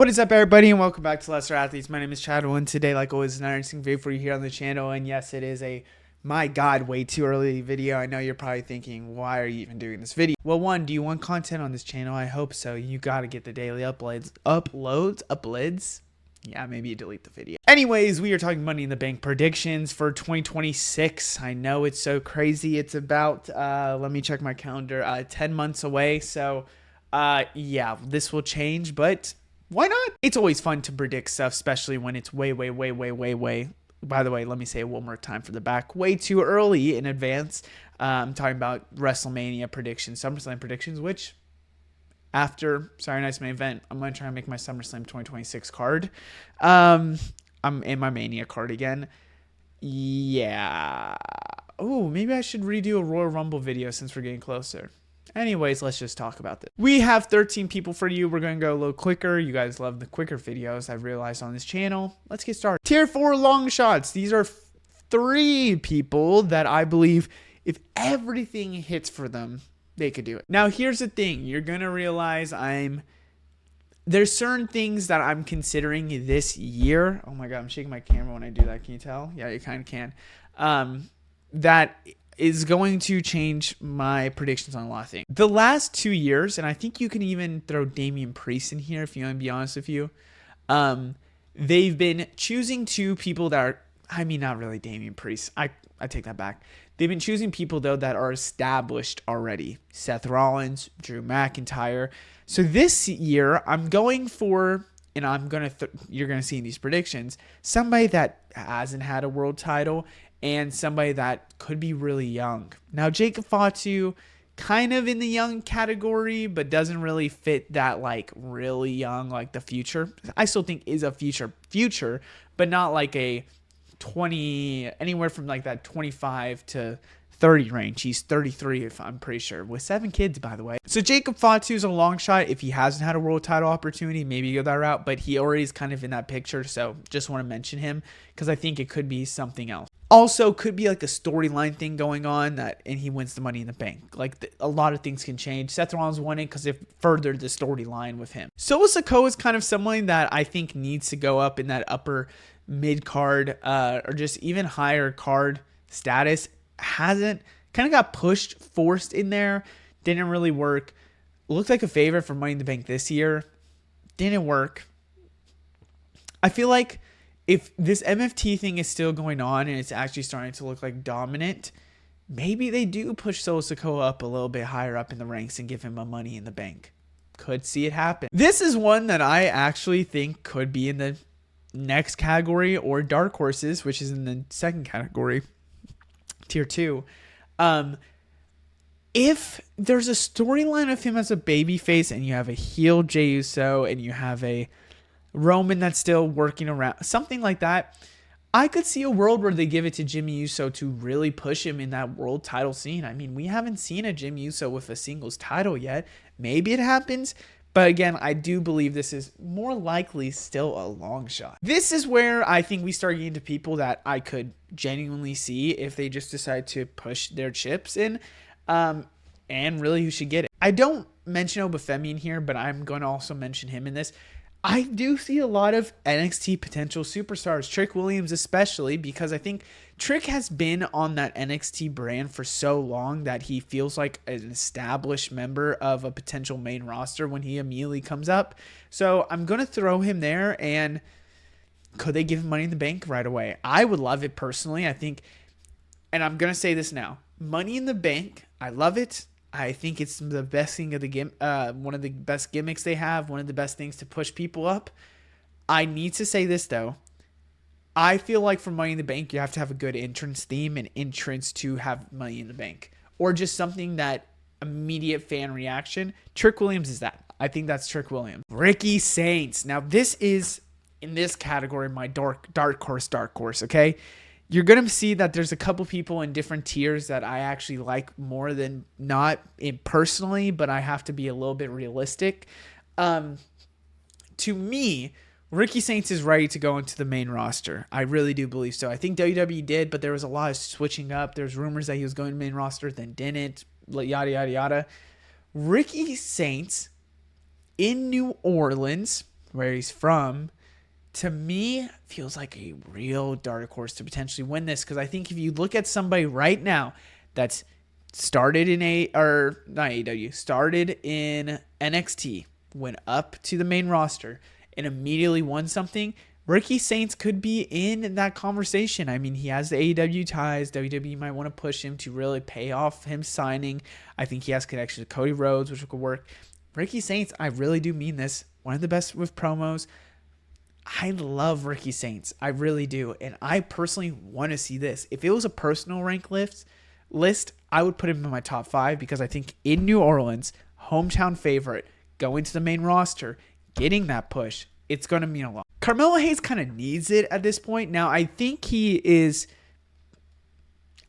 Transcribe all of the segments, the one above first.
What is up, everybody, and welcome back to Lesser Athletes. My name is Chadwell, and today, like always, an interesting video for you here on the channel. And yes, it is a, my God, way too early video. I know you're probably thinking, why are you even doing this video? Well, one, do you want content on this channel? I hope so. You got to get the daily uploads. Yeah, maybe you delete the video. Anyways, we are talking Money in the Bank predictions for 2026. I know it's so crazy. It's about, let me check my calendar, 10 months away. So, yeah, this will change, but why not? It's always fun to predict stuff, especially when it's way. By the way, let me say it one more time for the back. Way too early in advance. I'm talking about WrestleMania predictions, SummerSlam predictions, which after Saturday Night's main event, I'm going to try and make my SummerSlam 2026 card. I'm in my Mania card again. Yeah. Oh, maybe I should redo a Royal Rumble video since we're getting closer. Anyways, let's just talk about this. We have 13 people for you. We're going to go a little quicker. You guys love the quicker videos, I've realized, on this channel. Let's get started. Tier 4 long shots. These are 3 people that I believe if everything hits for them, they could do it. Now, here's the thing. You're going to realize there's certain things that I'm considering this year. Oh my God, I'm shaking my camera when I do that. Can you tell? Yeah, you kind of can. That is going to change my predictions on a lot of things. The last 2 years, and I think you can even throw Damian Priest in here if you want to be honest with you, they've been choosing 2 people that are, I mean, not really Damian Priest. I take that back. They've been choosing people, though, that are established already. Seth Rollins, Drew McIntyre. So this year, I'm going for, and you're going to see in these predictions, somebody that hasn't had a world title and somebody that could be really young. Now, Jacob Fatu, kind of in the young category, but doesn't really fit that, like, really young, like the future. I still think is a future, but not like a 20, anywhere from like that 25 to 30 range. He's 33, if I'm pretty sure, with 7 kids, by the way. So Jacob Fatu is a long shot. If he hasn't had a world title opportunity, maybe go that route, but he already is kind of in that picture. So just want to mention him because I think it could be something else. Also, could be like a storyline thing going on and he wins the Money in the Bank. Like a lot of things can change. Seth Rollins won it because it furthered the storyline with him. Solo Sikoa is kind of someone that I think needs to go up in that upper mid card or just even higher card status. Hasn't, kind of got forced in there. Didn't really work. Looked like a favorite for Money in the Bank this year. Didn't work. I feel like if this MFT thing is still going on and it's actually starting to look like dominant, maybe they do push Solo Sikoa up a little bit higher up in the ranks and give him a Money in the Bank. Could see it happen. This is one that I actually think could be in the next category, or dark horses, which is in the second category, tier 2. If there's a storyline of him as a babyface and you have a heel Jey Uso and you have a Roman that's still working around, something like that, I could see a world where they give it to Jimmy Uso to really push him in that world title scene. I mean, we haven't seen a Jimmy Uso with a singles title yet. Maybe it happens, but again, I do believe this is more likely still a long shot. This is where I think we start getting to people that I could genuinely see if they just decide to push their chips in, and really who should get it. I don't mention Obafemi in here, but I'm going to also mention him in this. I do see a lot of NXT potential superstars, Trick Williams especially, because I think Trick has been on that NXT brand for so long that he feels like an established member of a potential main roster when he immediately comes up. So I'm going to throw him there, and could they give him Money in the Bank right away? I would love it personally. I think, and I'm going to say this now, Money in the Bank, I love it. I think it's the best thing of the one of the best gimmicks they have, one of the best things to push people up. I need to say this, though. I feel like for Money in the Bank, you have to have a good entrance theme and entrance to have Money in the Bank, or just something that immediate fan reaction. Trick Williams is that. I think that's Trick Williams. Ricky Saints. Now, this is, in this category, my dark horse, okay? You're going to see that there's a couple people in different tiers that I actually like more than not personally, but I have to be a little bit realistic. To me, Ricky Saints is ready to go into the main roster. I really do believe so. I think WWE did, but there was a lot of switching up. There's rumors that he was going to main roster, then didn't, yada, yada, yada. Ricky Saints in New Orleans where he's from, to me, feels like a real dark horse to potentially win this. Because I think if you look at somebody right now that's started in started in NXT, went up to the main roster, and immediately won something, Ricky Saints could be in that conversation. I mean, he has the AEW ties. WWE might want to push him to really pay off him signing. I think he has connection to Cody Rhodes, which could work. Ricky Saints, I really do mean this, one of the best with promos. I love Ricky Saints. I really do. And I personally want to see this. If it was a personal rank list, I would put him in my top 5 because I think in New Orleans, hometown favorite, going to the main roster, getting that push, it's going to mean a lot. Carmelo Hayes kind of needs it at this point. Now, I think he is,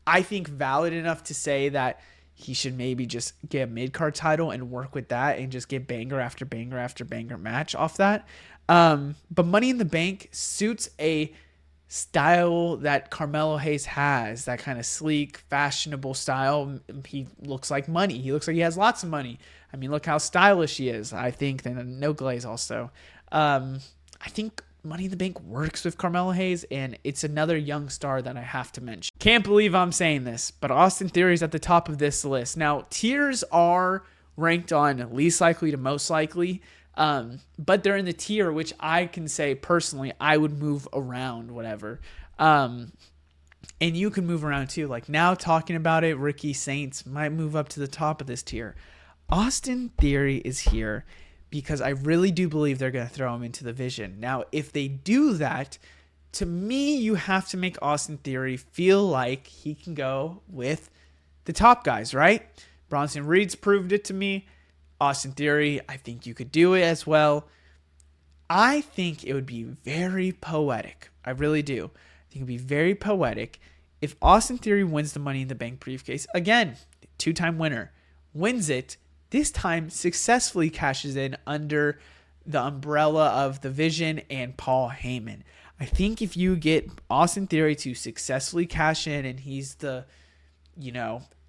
valid enough to say that he should maybe just get a mid-card title and work with that and just get banger after banger after banger match off that. But Money in the Bank suits a style that Carmelo Hayes has, that kind of sleek, fashionable style. He looks like money. He looks like he has lots of money. I mean, look how stylish he is. I think, and no glaze also. I think Money in the Bank works with Carmelo Hayes, and it's another young star that I have to mention. Can't believe I'm saying this, but Austin Theory is at the top of this list. Now, tiers are ranked on least likely to most likely, but they're in the tier, which I can say personally, I would move around, whatever. And you can move around too. Like now talking about it, Ricky Saints might move up to the top of this tier. Austin Theory is here because I really do believe they're going to throw him into the Vision. Now, if they do that, to me, you have to make Austin Theory feel like he can go with the top guys, right? Bronson Reed's proved it to me. Austin Theory, I think you could do it as well. I think it would be very poetic. I really do. I think it would be very poetic if Austin Theory wins the Money in the Bank briefcase. Again, 2-time winner. Wins it. This time successfully cashes in under the umbrella of the Vision and Paul Heyman. I think if you get Austin Theory to successfully cash in and he's the,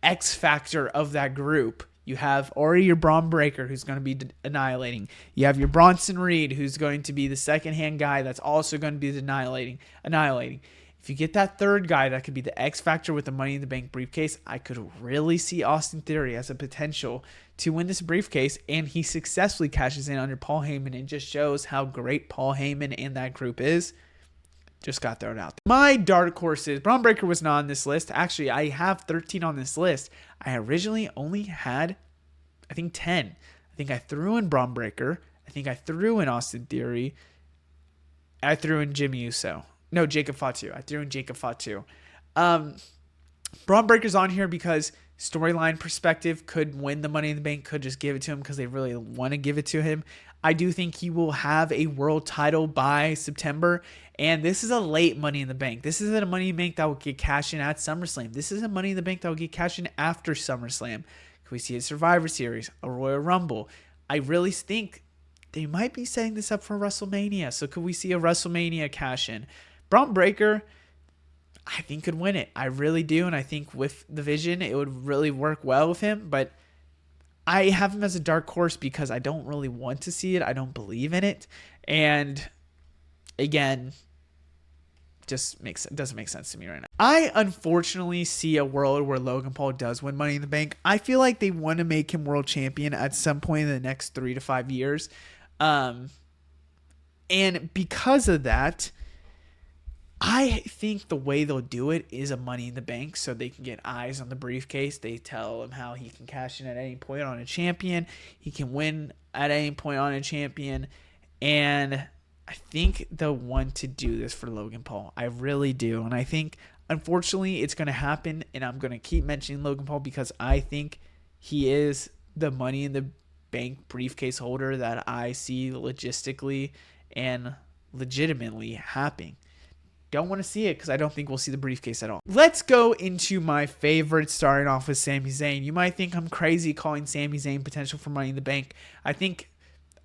X factor of that group, you have already your Braun Breaker who's going to be annihilating. You have your Bronson Reed who's going to be the second-hand guy that's also going to be annihilating. If you get that third guy that could be the X factor with the Money in the Bank briefcase, I could really see Austin Theory as a potential to win this briefcase, and he successfully cashes in under Paul Heyman and just shows how great Paul Heyman and that group is. Just got thrown out there. My dark horses, Braun Breaker was not on this list. Actually, I have 13 on this list. I originally only had, 10. I think I threw in Braun Breaker. I think I threw in Austin Theory. I threw in Jimmy Uso. No, Jacob Fatu. I threw in Jacob Fatu. Braun Breaker's on here because storyline perspective could win the Money in the Bank, could just give it to him because they really want to give it to him. I do think he will have a world title by September, and this is a late Money in the Bank. This isn't a Money in the Bank that will get cashed in at SummerSlam. This is a Money in the Bank that will get cashed in after SummerSlam. Could we see a Survivor Series, a Royal Rumble? I really think they might be setting this up for WrestleMania. So could we see a WrestleMania cash in? Braun Breaker, I think could win it. I really do, and I think with the Vision, it would really work well with him, but I have him as a dark horse because I don't really want to see it. I don't believe in it. And again, doesn't make sense to me right now. I unfortunately see a world where Logan Paul does win Money in the Bank. I feel like they want to make him world champion at some point in the next 3 to 5 years. And because of that, I think the way they'll do it is a Money in the Bank so they can get eyes on the briefcase. They tell him how he can cash in at any point on a champion. He can win at any point on a champion. And I think they'll want to do this for Logan Paul. I really do. And I think, unfortunately, it's going to happen. And I'm going to keep mentioning Logan Paul because I think he is the Money in the Bank briefcase holder that I see logistically and legitimately happening. Don't want to see it because I don't think we'll see the briefcase at all. Let's go into my favorite, starting off with Sami Zayn. You might think I'm crazy calling Sami Zayn potential for Money in the Bank. I think,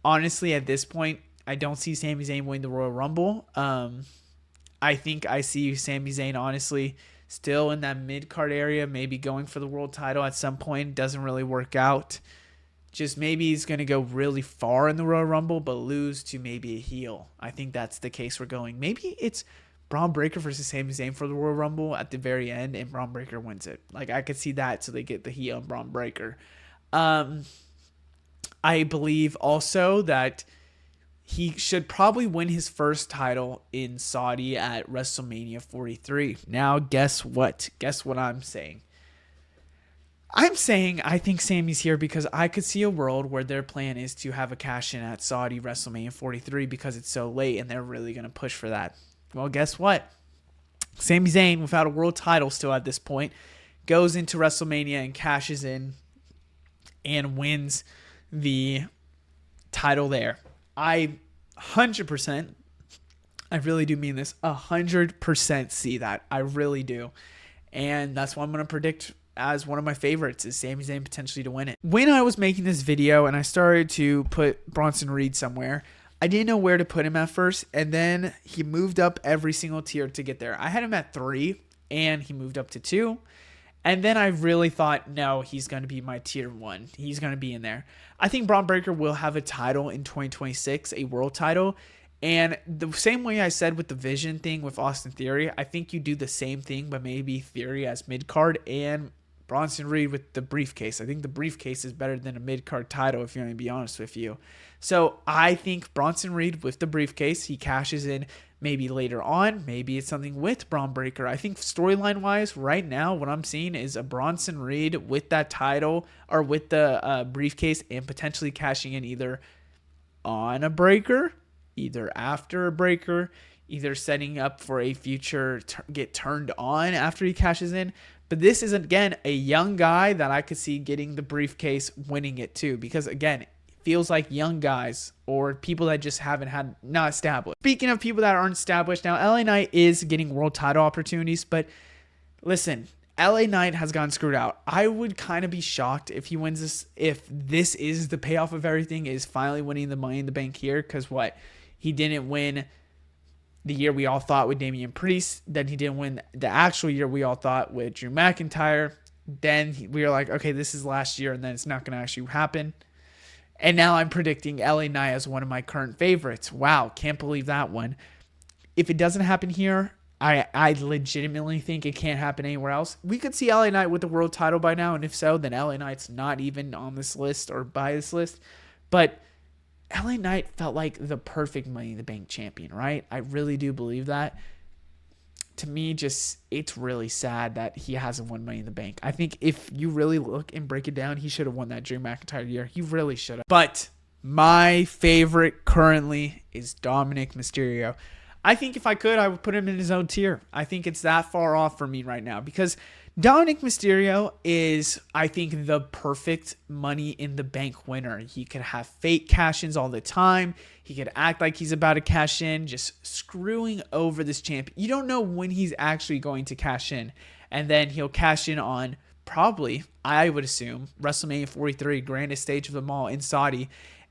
honestly, at this point, I don't see Sami Zayn winning the Royal Rumble. I think I see Sami Zayn, honestly, still in that mid-card area, maybe going for the world title at some point. Doesn't really work out. Just maybe he's going to go really far in the Royal Rumble, but lose to maybe a heel. I think that's the case we're going. Maybe it's Braun Breaker versus Sami Zayn for the Royal Rumble at the very end, and Braun Breaker wins it. Like, I could see that, so they get the heel and Braun Breaker. I believe also that he should probably win his first title in Saudi at WrestleMania 43. Now, guess what? Guess what I'm saying? I'm saying I think Sammy's here because I could see a world where their plan is to have a cash-in at Saudi WrestleMania 43 because it's so late and they're really going to push for that. Well, guess what? Sami Zayn, without a world title still at this point, goes into WrestleMania and cashes in and wins the title there. I 100%, I really do mean this, 100% see that. I really do. And that's what I'm going to predict as one of my favorites is Sami Zayn potentially to win it. When I was making this video and I started to put Bronson Reed somewhere, I didn't know where to put him at first, and then he moved up every single tier to get there. I had him at 3, and he moved up to 2, and then I really thought, no, he's going to be my tier 1. He's going to be in there. I think Braun Breaker will have a title in 2026, a world title, and the same way I said with the Vision thing with Austin Theory, I think you do the same thing, but maybe Theory as mid-card and Bronson Reed with the briefcase. I think the briefcase is better than a mid-card title, if you're going to be honest with you. So I think Bronson Reed with the briefcase, he cashes in maybe later on. Maybe it's something with Braun Breaker. I think storyline-wise, right now, what I'm seeing is a Bronson Reed with that title or with the briefcase and potentially cashing in either on a breaker, either after a breaker, either setting up for a future get turned on after he cashes in. But this is, again, a young guy that I could see getting the briefcase, winning it too. Because, again, it feels like young guys or people that just haven't had, not established. Speaking of people that aren't established, now LA Knight is getting world title opportunities. But listen, LA Knight has gotten screwed out. I would kind of be shocked if he wins this, if this is the payoff of everything, is finally winning the Money in the Bank here. Because what? He didn't win the year we all thought with Damian Priest. Then he didn't win the actual year we all thought with Drew McIntyre. Then we were like, okay, this is last year, and then it's not going to actually happen. And now I'm predicting LA Knight as one of my current favorites. Wow, can't believe that one. If it doesn't happen here, I legitimately think it can't happen anywhere else. We could see LA Knight with the world title by now, and if so, then LA Knight's not even on this list or by this list. But LA Knight felt like the perfect Money in the Bank champion, right? I really do believe that. To me, just, it's really sad that he hasn't won Money in the Bank. I think if you really look and break it down, he should have won that Drew McIntyre year. He really should have. But my favorite currently is Dominic Mysterio. I think if I could, I would put him in his own tier. I think it's that far off for me right now because Dominic Mysterio is, I think, the perfect Money in the Bank winner. He could have fake cash-ins all the time. He could act like he's about to cash in, just screwing over this champion. You don't know when he's actually going to cash in. And then he'll cash in on probably, I would assume, WrestleMania 43, grandest stage of them all in Saudi.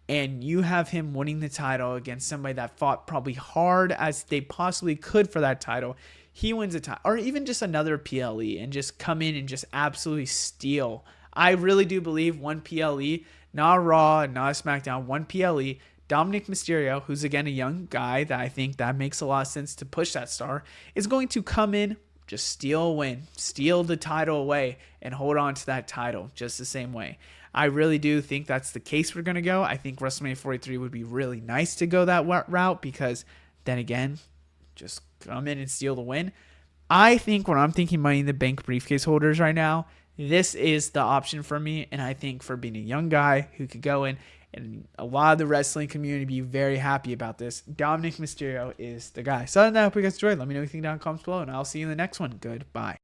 And you have him winning the title against somebody that fought probably hard as they possibly could for that title. He wins a title, or even just another PLE, and just come in and just absolutely steal. I really do believe one PLE, not Raw, not SmackDown, one PLE, Dominic Mysterio, who's again a young guy that I think that makes a lot of sense to push that star, is going to come in, just steal a win, steal the title away, and hold on to that title just the same way. I really do think that's the case we're going to go. I think WrestleMania 43 would be really nice to go that route because then again, just come in and steal the win. I think when I'm thinking Money in the Bank briefcase holders right now, this is the option for me. And I think for being a young guy who could go in and a lot of the wrestling community be very happy about this, Dominic Mysterio is the guy. So other than that, I hope you guys enjoyed. Let me know what you think down in the comments below, and I'll see you in the next one. Goodbye.